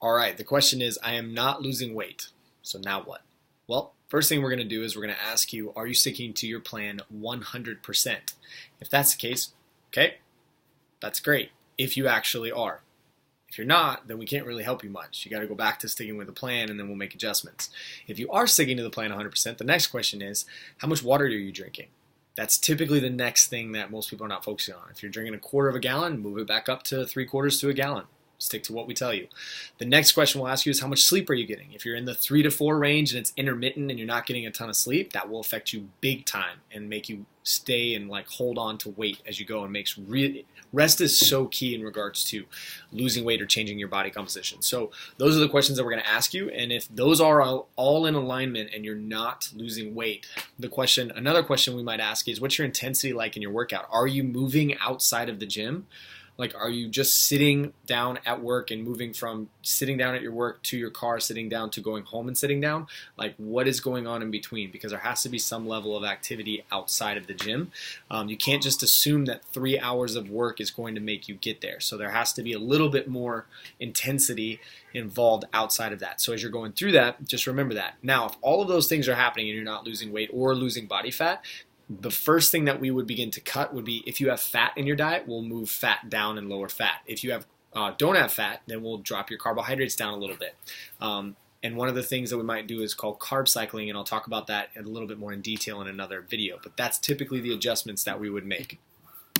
All right, the question is, I am not losing weight. So now what? Well, first thing we're going to do is we're going to ask you, are you sticking to your plan 100%? If that's the case, okay, that's great. If you actually are. If you're not, then we can't really help you much. You got to go back to sticking with the plan and then we'll make adjustments. If you are sticking to the plan 100%, the next question is, how much water are you drinking? That's typically the next thing that most people are not focusing on. If you're drinking a quarter of a gallon, move it back up to 3/4 to a gallon. Stick to what we tell you. The next question we'll ask you is, how much sleep are you getting? If you're in the 3 to 4 range and it's intermittent and you're not getting a ton of sleep, that will affect you big time and make you stay and hold on to weight as you go, and rest is so key in regards to losing weight or changing your body composition. So those are the questions that we're going to ask you, and if those are all in alignment and you're not losing weight, another question we might ask is, what's your intensity like in your workout? Are you moving outside of the gym? Are you just sitting down at work and moving from sitting down at your work to your car, sitting down to going home and sitting down? What is going on in between? Because there has to be some level of activity outside of the gym. You can't just assume that 3 hours of work is going to make you get there. So there has to be a little bit more intensity involved outside of that. So as you're going through that, just remember that. Now, if all of those things are happening and you're not losing weight or losing body fat, the first thing that we would begin to cut would be, if you have fat in your diet, we'll move fat down and lower fat. If you don't have fat, then we'll drop your carbohydrates down a little bit. And one of the things that we might do is called carb cycling, and I'll talk about that a little bit more in detail in another video. But that's typically the adjustments that we would make.